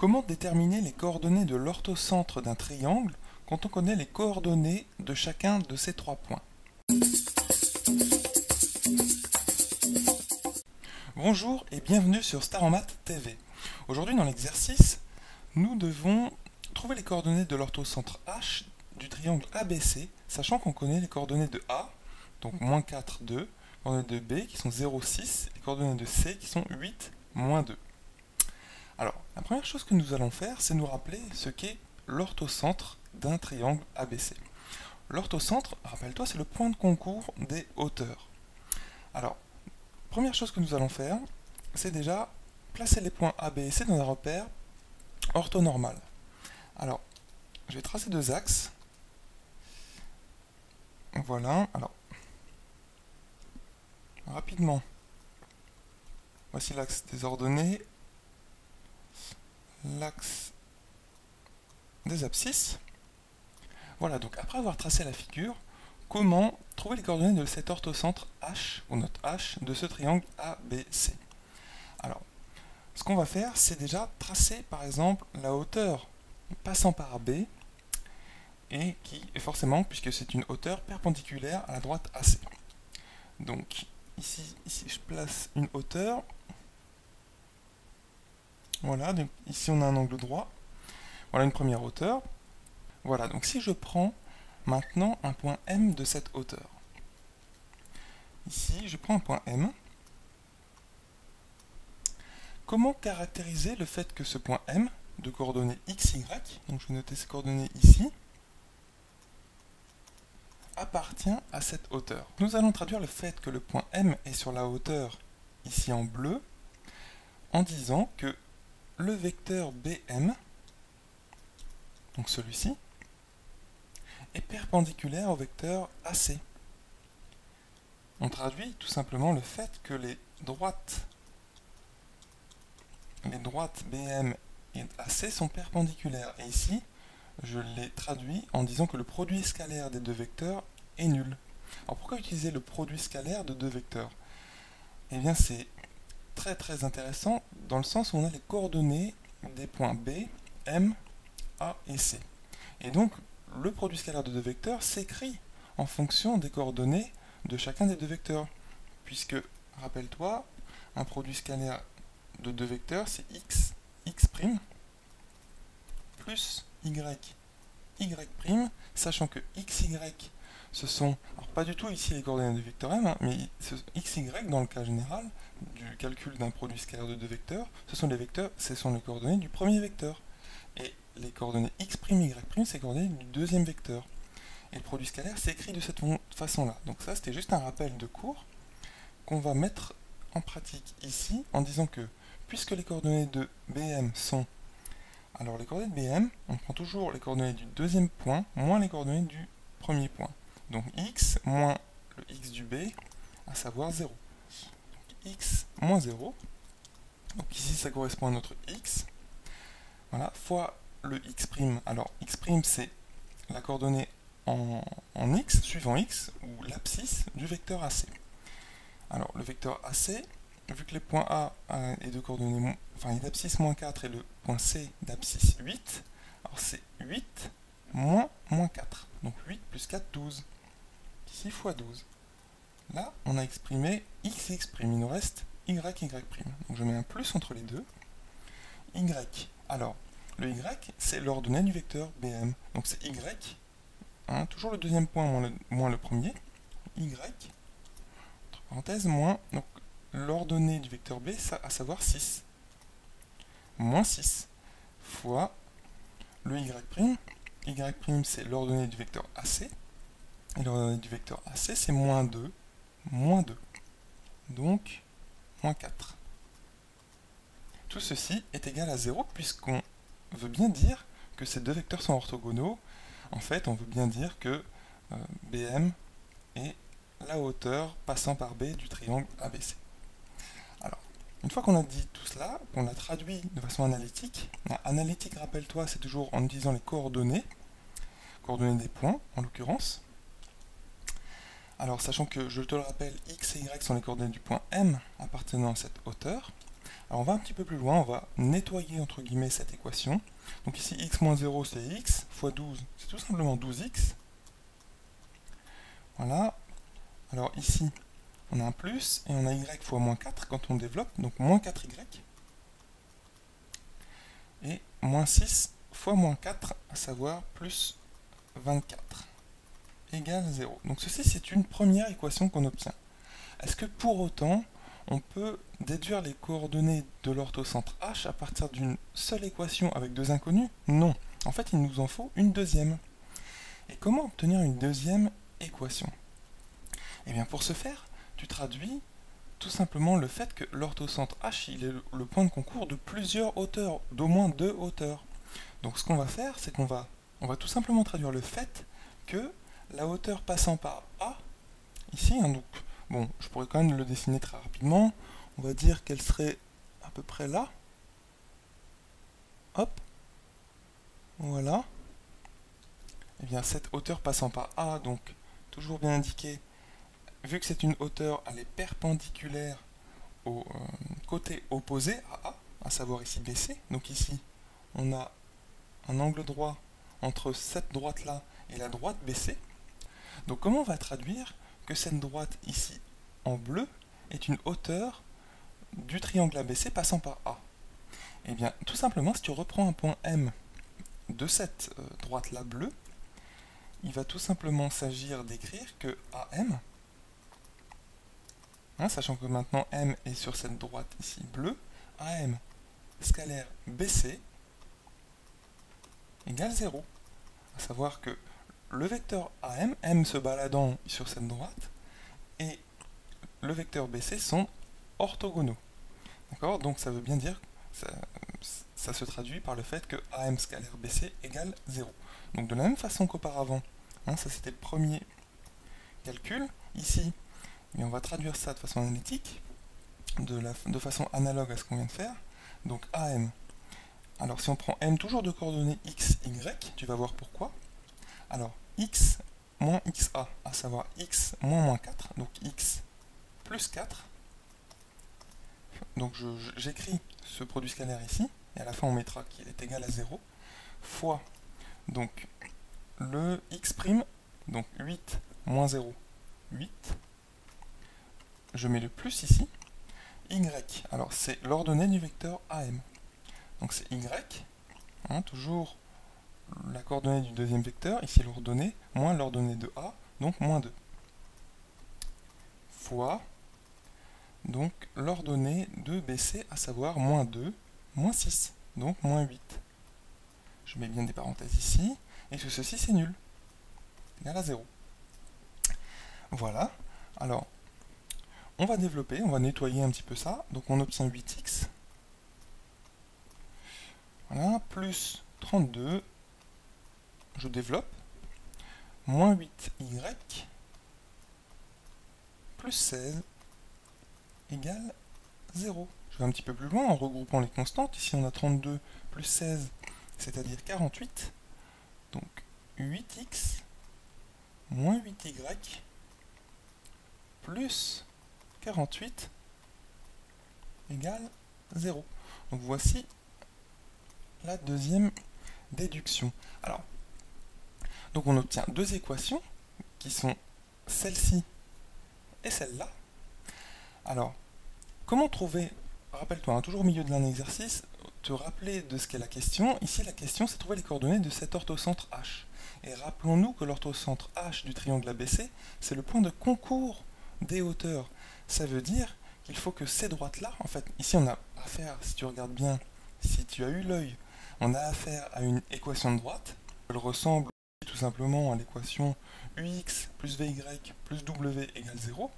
Comment déterminer les coordonnées de l'orthocentre d'un triangle quand on connaît les coordonnées de chacun de ces trois points? Bonjour et bienvenue sur Star en Maths TV. Aujourd'hui dans l'exercice, nous devons trouver les coordonnées de l'orthocentre H du triangle ABC, sachant qu'on connaît les coordonnées de A, donc moins 4, 2, les coordonnées de B qui sont 0, 6, et les coordonnées de C qui sont 8, moins 2. Alors, la première chose que nous allons faire, c'est nous rappeler ce qu'est l'orthocentre d'un triangle ABC. L'orthocentre, rappelle-toi, c'est le point de concours des hauteurs. Alors, première chose que nous allons faire, c'est déjà placer les points A, B et C dans un repère orthonormal. Alors, je vais tracer deux axes. Voilà, alors, rapidement, voici l'axe des ordonnées, l'axe des abscisses. Voilà, donc après avoir tracé la figure, comment trouver les coordonnées de cet orthocentre H, ou notre H, de ce triangle ABC? Alors, ce qu'on va faire, c'est déjà tracer, par exemple, la hauteur passant par B, et qui est forcément, puisque c'est une hauteur perpendiculaire à la droite AC. Donc, ici je place une hauteur. Voilà, donc ici on a un angle droit. Voilà une première hauteur. Voilà, donc si je prends maintenant un point M de cette hauteur. Ici, je prends un point M. Comment caractériser le fait que ce point M, de coordonnées x, y, donc je vais noter ces coordonnées ici, appartient à cette hauteur? Nous allons traduire le fait que le point M est sur la hauteur, ici en bleu, en disant que le vecteur BM, donc celui-ci, est perpendiculaire au vecteur AC. On traduit tout simplement le fait que les droites BM et AC sont perpendiculaires. Et ici, je les traduis en disant que le produit scalaire des deux vecteurs est nul. Alors pourquoi utiliser le produit scalaire de deux vecteurs? Eh bien c'est très intéressant dans le sens où on a les coordonnées des points B, M, A et C. Et donc le produit scalaire de deux vecteurs s'écrit en fonction des coordonnées de chacun des deux vecteurs. Puisque, rappelle-toi, un produit scalaire de deux vecteurs, c'est x plus y, sachant que x, y, ce sont, alors pas du tout ici les coordonnées du vecteur m, mais x, y, dans le cas général, du calcul d'un produit scalaire de deux vecteurs, ce sont les coordonnées du premier vecteur. Et les coordonnées x', y', c'est les coordonnées du deuxième vecteur. Et le produit scalaire s'écrit de cette façon-là. Donc ça, c'était juste un rappel de cours qu'on va mettre en pratique ici, en disant que, puisque les coordonnées de BM sont... Alors les coordonnées de BM, on prend toujours les coordonnées du deuxième point, moins les coordonnées du premier point. Donc x moins le x du B, à savoir 0. Donc x moins 0. Donc ici, ça correspond à notre x. Voilà, fois le x'. Alors, x' c'est la coordonnée en x, suivant x, ou l'abscisse du vecteur AC. Alors, le vecteur AC, vu que les points A est de coordonnées, enfin, d'abscisse moins 4 et le point C d'abscisse 8, alors c'est 8 moins 4. Donc 8 plus 4, 12. Ici, fois 12. Là, on a exprimé x, il nous reste y. Donc je mets un plus entre les deux. Y. Alors, le y, c'est l'ordonnée du vecteur BM. Donc c'est y, hein, toujours le deuxième point moins le premier, y, entre parenthèses, moins, donc l'ordonnée du vecteur B, à savoir 6. Moins 6, fois le y'. Y', c'est l'ordonnée du vecteur AC. Et l'ordonnée du vecteur AC, c'est moins 2. Donc, moins 4. Tout ceci est égal à 0 puisqu'on veut bien dire que ces deux vecteurs sont orthogonaux. En fait, on veut bien dire que BM est la hauteur passant par B du triangle ABC. Alors, une fois qu'on a dit tout cela, qu'on l'a traduit de façon analytique, analytique, rappelle-toi, c'est toujours en utilisant les coordonnées des points, en l'occurrence. Alors, sachant que, je te le rappelle, x et y sont les coordonnées du point M appartenant à cette hauteur. Alors on va un petit peu plus loin, on va nettoyer entre guillemets cette équation. Donc ici x moins 0 c'est x, fois 12 c'est tout simplement 12x. Voilà. Alors ici on a un plus et on a y fois moins 4 quand on développe, donc moins 4y. Et moins 6 fois moins 4, à savoir plus 24, égale 0. Donc ceci c'est une première équation qu'on obtient. Est-ce que pour autant on peut déduire les coordonnées de l'orthocentre H à partir d'une seule équation avec deux inconnus? Non. En fait, il nous en faut une deuxième. Et comment obtenir une deuxième équation? Eh bien, pour ce faire, tu traduis tout simplement le fait que l'orthocentre H, il est le point de concours de plusieurs hauteurs, d'au moins deux hauteurs. Donc ce qu'on va faire, c'est qu'on va tout simplement traduire le fait que la hauteur passant par A, ici, hein, donc, bon, je pourrais quand même le dessiner très rapidement. On va dire qu'elle serait à peu près là. Hop. Voilà. Et bien cette hauteur passant par A, donc toujours bien indiqué, vu que c'est une hauteur, elle est perpendiculaire au côté opposé à A, à savoir ici BC. Donc ici, on a un angle droit entre cette droite-là et la droite BC. Donc comment on va traduire que cette droite ici en bleu est une hauteur du triangle ABC passant par A? Eh bien, tout simplement, si tu reprends un point M de cette droite-là bleue, il va tout simplement s'agir d'écrire que AM, hein, sachant que maintenant M est sur cette droite ici bleue, AM scalaire BC égale 0. À savoir que le vecteur AM, M se baladant sur cette droite, et le vecteur BC sont orthogonaux. D'accord? Donc ça veut bien dire, ça se traduit par le fait que AM scalaire BC égale 0. Donc de la même façon qu'auparavant, hein, ça c'était le premier calcul, ici, on va traduire ça de façon analytique, de façon analogue à ce qu'on vient de faire. Donc AM, alors si on prend M toujours de coordonnées x, y, tu vas voir pourquoi. Alors x moins xa, à savoir x moins 4, donc x plus 4. Donc j'écris ce produit scalaire ici, et à la fin on mettra qu'il est égal à 0, fois donc le x', donc 8 moins 0, 8. Je mets le plus ici. Y, alors c'est l'ordonnée du vecteur AM. Donc c'est Y, hein, toujours la coordonnée du deuxième vecteur, ici l'ordonnée, moins l'ordonnée de A, donc moins 2. Fois, donc l'ordonnée de BC, à savoir moins 2, moins 6, donc moins 8. Je mets bien des parenthèses ici, et tout ceci c'est nul, égal à 0. Voilà, alors on va développer, on va nettoyer un petit peu ça, donc on obtient 8x, voilà, plus 32, je développe, moins 8y, plus 16, égale 0. Je vais un petit peu plus loin en regroupant les constantes. Ici on a 32 plus 16, c'est-à-dire 48. Donc 8x moins 8y plus 48 égale 0. Donc voici la deuxième déduction. Alors, donc on obtient deux équations qui sont celle-ci et celle-là. Alors, comment trouver, rappelle-toi, hein, toujours au milieu de l'un exercice, te rappeler de ce qu'est la question. Ici, la question, c'est trouver les coordonnées de cet orthocentre H. Et rappelons-nous que l'orthocentre H du triangle ABC, c'est le point de concours des hauteurs. Ça veut dire qu'il faut que ces droites-là, en fait, ici on a affaire, si tu regardes bien, si tu as eu l'œil, on a affaire à une équation de droite. Elle ressemble tout simplement à l'équation ux plus vy plus w égale 0.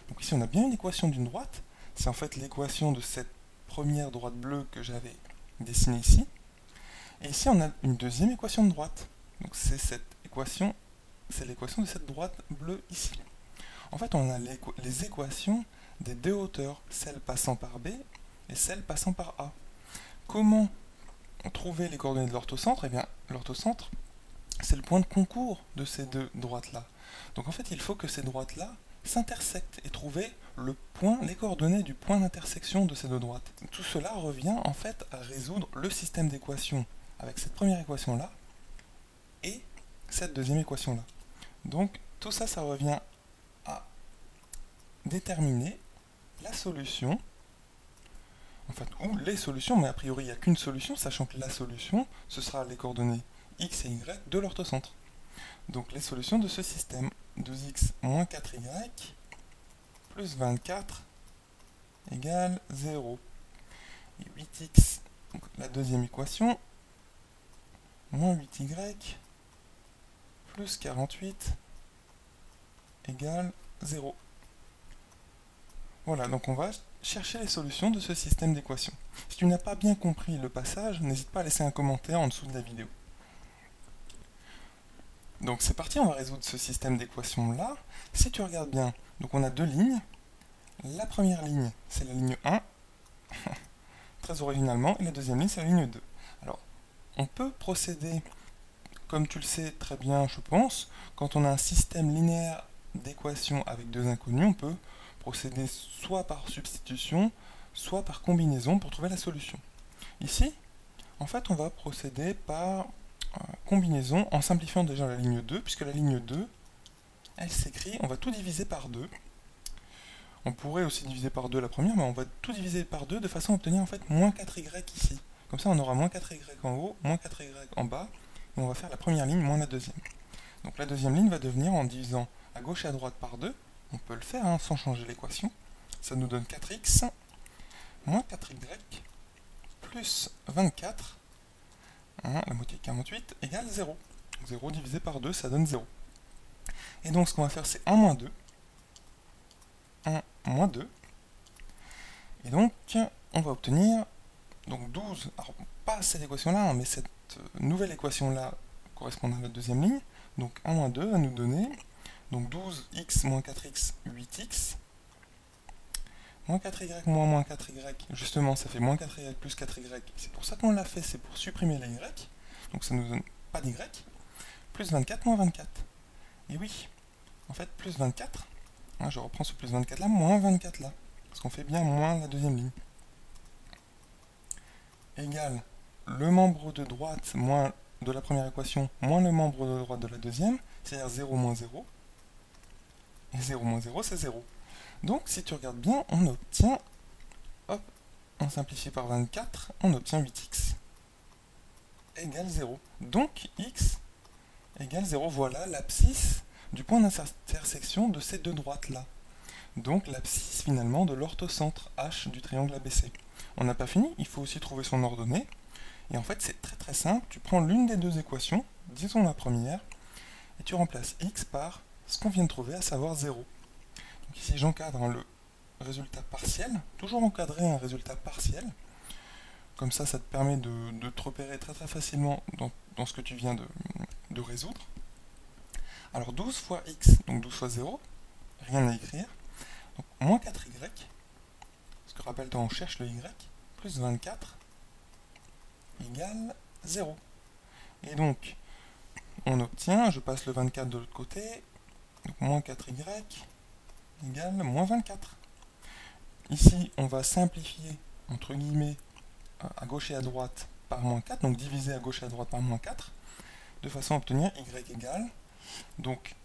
Donc ici on a bien une équation d'une droite. C'est en fait l'équation de cette première droite bleue que j'avais dessinée ici. Et ici on a une deuxième équation de droite. Donc c'est cette équation, c'est l'équation de cette droite bleue ici. En fait on a les équations des deux hauteurs, celle passant par B et celle passant par A. Comment trouver les coordonnées de l'orthocentre? Eh bien l'orthocentre, c'est le point de concours de ces deux droites-là. Donc en fait il faut que ces droites-là s'intersectent et trouver le point, les coordonnées du point d'intersection de ces deux droites. Tout cela revient en fait à résoudre le système d'équations avec cette première équation-là et cette deuxième équation-là. Donc tout ça, ça revient à déterminer la solution, en fait, ou les solutions, mais a priori il n'y a qu'une solution, sachant que la solution, ce sera les coordonnées x et y de l'orthocentre. Donc les solutions de ce système, 2x moins 4y plus 24 égale 0. Et 8x, donc la deuxième équation, moins 8y plus 48 égale 0. Voilà, donc on va chercher les solutions de ce système d'équations. Si tu n'as pas bien compris le passage, n'hésite pas à laisser un commentaire en dessous de la vidéo. Donc c'est parti, on va résoudre ce système d'équations là. Si tu regardes bien, donc on a deux lignes. La première ligne, c'est la ligne 1, très originalement, et la deuxième ligne, c'est la ligne 2. Alors, on peut procéder, comme tu le sais très bien, je pense, quand on a un système linéaire d'équations avec deux inconnues, on peut procéder soit par substitution, soit par combinaison pour trouver la solution. Ici, en fait, on va procéder par combinaison en simplifiant déjà la ligne 2, puisque la ligne 2, elle s'écrit, on va tout diviser par 2. On pourrait aussi diviser par 2 la première, mais on va tout diviser par 2 de façon à obtenir en fait moins 4y ici. Comme ça, on aura moins 4y en haut, moins 4y en bas, et on va faire la première ligne moins la deuxième. Donc la deuxième ligne va devenir, en divisant à gauche et à droite par 2, on peut le faire hein, sans changer l'équation, ça nous donne 4x moins 4y plus 24, hein, la moitié de 48, égale 0. 0 divisé par 2, ça donne 0. Et donc ce qu'on va faire, c'est 1 moins 2. 1 moins 2. Et donc, on va obtenir donc 12, alors pas cette équation-là, hein, mais cette nouvelle équation-là correspondant à la deuxième ligne. Donc 1 moins 2 va nous donner donc 12x moins 4x, 8x. Moins 4y moins 4y, justement ça fait moins 4y plus 4y. C'est pour ça qu'on l'a fait, c'est pour supprimer les y. Donc ça nous donne pas d'y. Plus 24 moins 24. Et oui, en fait plus 24, hein, je reprends ce plus 24 là, moins 24 là. Parce qu'on fait bien moins la deuxième ligne. Égale le membre de droite moins de la première équation moins le membre de droite de la deuxième, c'est-à-dire 0 moins 0. Et 0 moins 0, c'est 0. Donc, si tu regardes bien, on obtient, hop, on simplifie par 24, on obtient 8x égale 0. Donc, x égale 0. Voilà l'abscisse du point d'intersection de ces deux droites-là. Donc, l'abscisse, finalement, de l'orthocentre H du triangle ABC. On n'a pas fini, il faut aussi trouver son ordonnée. Et en fait, c'est très très simple. Tu prends l'une des deux équations, disons la première, et tu remplaces x par ce qu'on vient de trouver, à savoir 0. Donc ici, j'encadre le résultat partiel, toujours encadrer un résultat partiel. Comme ça, ça te permet de te repérer très très facilement dans ce que tu viens de résoudre. Alors 12 fois x, donc 12 fois 0, rien à écrire. Donc moins 4y, parce que rappelle-toi, on cherche le y, plus 24, égale 0. Et donc, on obtient, je passe le 24 de l'autre côté, donc moins 4y égale moins 24. Ici, on va simplifier, entre guillemets, à gauche et à droite par moins 4, donc diviser à gauche et à droite par moins 4, de façon à obtenir y égale, donc,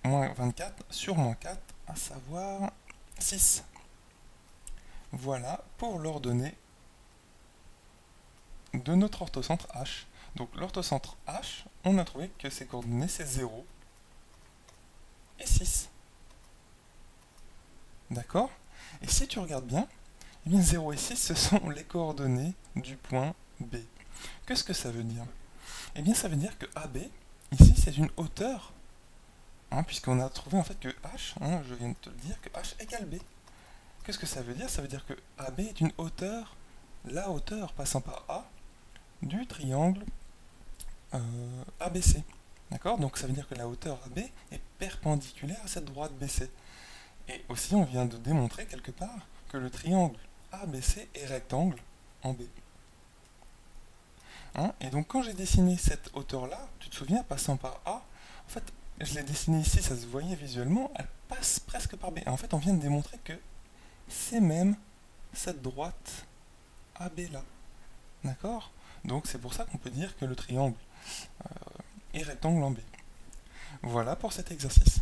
moins 24 sur moins 4, à savoir 6. Voilà pour l'ordonnée de notre orthocentre H. Donc l'orthocentre H, on a trouvé que ses coordonnées c'est 0 et 6. D'accord? Et si tu regardes bien, eh bien 0 et 6 ce sont les coordonnées du point B. Qu'est-ce que ça veut dire? Eh bien ça veut dire que AB, ici c'est une hauteur, hein, puisqu'on a trouvé en fait que H, hein, je viens de te le dire, que H égale B. Qu'est-ce que ça veut dire? Ça veut dire que AB est une hauteur, la hauteur passant par A, du triangle ABC. D'accord? Donc ça veut dire que la hauteur AB est perpendiculaire à cette droite BC. Et aussi, on vient de démontrer quelque part que le triangle ABC est rectangle en B. Hein? Et donc quand j'ai dessiné cette hauteur-là, tu te souviens, passant par A, en fait, je l'ai dessinée ici, ça se voyait visuellement, elle passe presque par B. En fait, on vient de démontrer que c'est même cette droite AB là. D'accord? Donc c'est pour ça qu'on peut dire que le triangle est rectangle en B. Voilà pour cet exercice.